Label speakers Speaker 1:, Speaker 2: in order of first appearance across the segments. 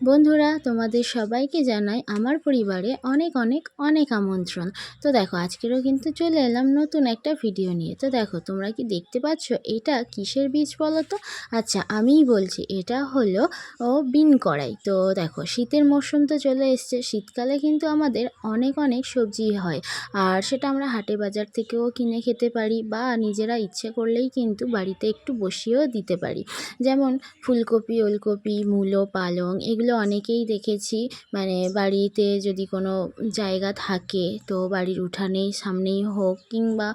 Speaker 1: বন্ধুরা, তোমাদের সবাইকে জানাই আমার পরিবারে অনেক অনেক অনেক আমন্ত্রণ। তো দেখো, আজকেরও কিন্তু চলে এলাম নতুন একটা ভিডিও নিয়ে। তো দেখো, তোমরা কি দেখতে পাচ্ছ এটা কিসের বীজ বলো তো? আচ্ছা, আমিই বলছি, এটা হলো বিন কড়াই। তো দেখো, শীতের মরশুম তো চলে এসছে। শীতকালে কিন্তু আমাদের অনেক অনেক সবজি হয়, আর সেটা আমরা হাটে বাজার থেকেও কিনে খেতে পারি, বা নিজেরা ইচ্ছে করলেই কিন্তু বাড়িতে একটু বসিয়েও দিতে পারি। যেমন ফুলকপি, ওলকপি, মূলো, পালং, এগুলো অনেকেই দেখেছি মানে বাড়িতে যদি কোনো জায়গা থাকে, তো বাড়ির উঠানেই সামনেই হোক কিংবা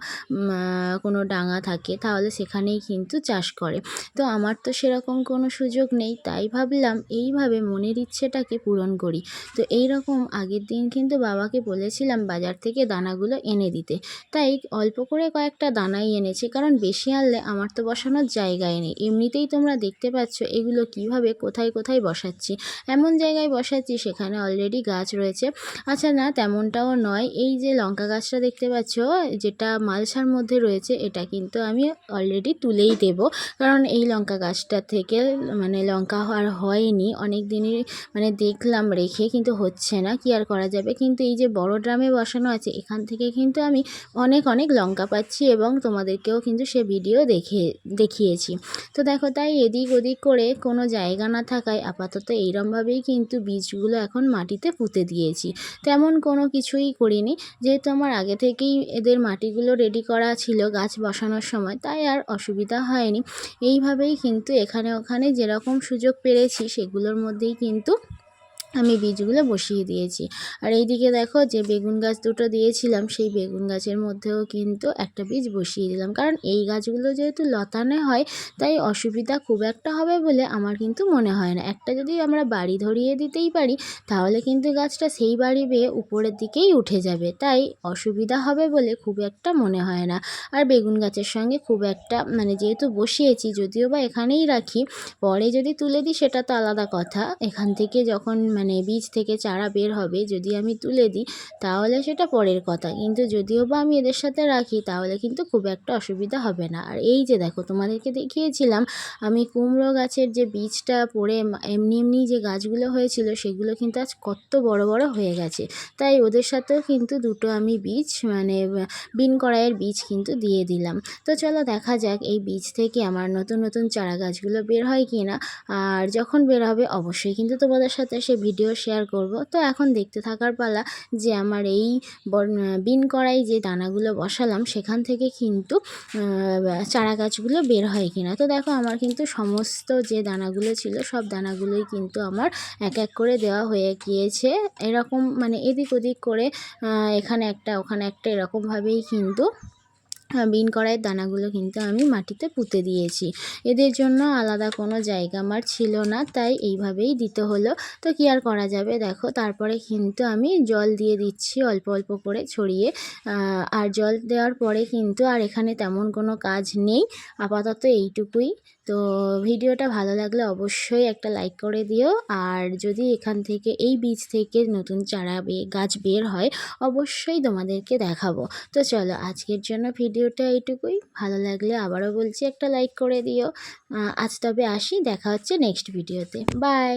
Speaker 1: কোনো ডাঙা থাকে, তাহলে সেখানেই কিন্তু চাষ করে। তো আমার তো সেরকম কোনো সুযোগ নেই, তাই ভাবলাম এইভাবে মনের ইচ্ছেটাকে পূরণ করি। তো এই রকম আগের দিন কিন্তু বাবাকে বলেছিলাম বাজার থেকে দানাগুলো এনে দিতে, তাই অল্প করে কয়েকটা দানাই এনেছি, কারণ বেশি আনলে আমার তো বসানোর জায়গায় নেই। এমনিতেই তোমরা দেখতে পাচ্ছ এগুলো কিভাবে কোথায় কোথায় বসাচ্ছি। এমন জায়গায় বসাচ্ছি সেখানে অলরেডি গাছ রয়েছে। আচ্ছা না, তেমনটাও নয়। এই যে লঙ্কা গাছটা দেখতে পাচ্ছ, যেটা মালসার মধ্যে রয়েছে, এটা কিন্তু আমি অলরেডি তুলেই দেব, কারণ এই লঙ্কা গাছটা থেকে মানে লঙ্কা আর হয়নি অনেক দিনই, মানে দেখলাম রেখে, কিন্তু হচ্ছে না, কি আর করা যাবে। কিন্তু এই যে বড় ড্রামে বসানো আছে, এখান থেকে কিন্তু আমি অনেক অনেক লঙ্কা পাচ্ছি, এবং তোমাদেরকেও কিন্তু সে ভিডিও দেখিয়েছি। তো দেখো, তাই এদিক ওদিক করে কোনো জায়গা না থাকায় আপাতত এইরমভাবেই কিন্তু বীজগুলো এখন মাটিতে পুঁতে দিয়েছি। তেমন কোনো কিছুই করিনি, যেহেতু আমার আগে থেকেই এদের মাটিগুলো রেডি করা ছিল গাছ বসানোর সময়, তাই আর অসুবিধা হয়নি। এইভাবেই কিন্তু এখানে ওখানে যেরকম সুযোগ পেরেছি সেগুলোর মধ্যেই কিন্তু আমি বীজগুলো বসিয়ে দিয়েছি। আর এইদিকে দেখো, যে বেগুন গাছ দুটো দিয়েছিলাম, সেই বেগুন গাছের মধ্যেও কিন্তু একটা বীজ বসিয়ে দিলাম, কারণ এই গাছগুলো যেহেতু লতানে হয়, তাই অসুবিধা খুব একটা হবে বলে আমার কিন্তু মনে হয় না। একটা যদি আমরা বাড়ি ধরিয়ে দিতেই পারি, তাহলে কিন্তু গাছটা সেই বাড়ি বেয়ে উপরের দিকেই উঠে যাবে, তাই অসুবিধা হবে বলে খুব একটা মনে হয় না। আর বেগুন গাছের সঙ্গে খুব একটা মানে যেহেতু বসিয়েছি, যদিও বা এখানেই রাখি, পরে যদি তুলে দিই সেটা তো আলাদা কথা। এখান থেকে যখন মানে বীজ থেকে চারা বের হবে, যদি আমি তুলে দিই তাহলে সেটা পরের কথা, কিন্তু যদিও বা আমি এদের সাথে রাখি তাহলে কিন্তু খুব একটা অসুবিধা হবে না। আর এই যে দেখো, তোমাদেরকে দেখিয়েছিলাম আমি কুমড়ো গাছের যে বীজটা পড়ে এমনি এমনি যে গাছগুলো হয়েছিল, সেগুলো কিন্তু আজ কত বড় বড় হয়ে গেছে। তাই ওদের সাথেও কিন্তু দুটো আমি বীজ মানে বিন কড়াইয়ের বীজ কিন্তু দিয়ে দিলাম। তো চলো দেখা যাক এই বীজ থেকে আমার নতুন নতুন চারা গাছগুলো বের হয় কি না। আর যখন বের হবে অবশ্যই কিন্তু তোমাদের সাথে সে ভিডিও শেয়ার করব। তো এখন দেখতে থাকার পালা যে আমার এই বিন কড়াই যে দানাগুলো বসালাম সেখান থেকে কিন্তু চারা গাছগুলো বের হয় কিনা। তো দেখো, আমার কিন্তু সমস্ত যে দানাগুলো ছিল সব দানাগুলোই কিন্তু আমার এক এক করে দেওয়া হয়ে গিয়েছে। এরকম মানে এদিক ওদিক করে এখানে একটা ওখানে একটা এরকমভাবেই কিন্তু বিন কড়াইয়ের দানাগুলো কিন্তু আমি মাটিতে পুঁতে দিয়েছি। এদের জন্য আলাদা কোনো জায়গা আমার ছিল না, তাই এইভাবেই দিতে হলো। তো কি আর করা যাবে। দেখো, তারপরে কিন্তু আমি জল দিয়ে দিচ্ছি অল্প অল্প করে ছড়িয়ে। আর জল দেওয়ার পরে কিন্তু আর এখানে তেমন কোনো কাজ নেই, আপাতত এইটুকুই। তো ভিডিওটা ভালো লাগলে অবশ্যই একটা লাইক করে দিও, আর যদি এখান থেকে এই বীজ থেকে নতুন চারা গাছ বের হয় অবশ্যই তোমাদেরকে দেখাবো। তো চলো, আজকের জন্য ভিডিওটা এইটুকুই। ভালো লাগলে আবারও বলছি একটা লাইক করে দিও। আজ তবে আসি, দেখা হচ্ছে নেক্সট ভিডিওতে। বাই।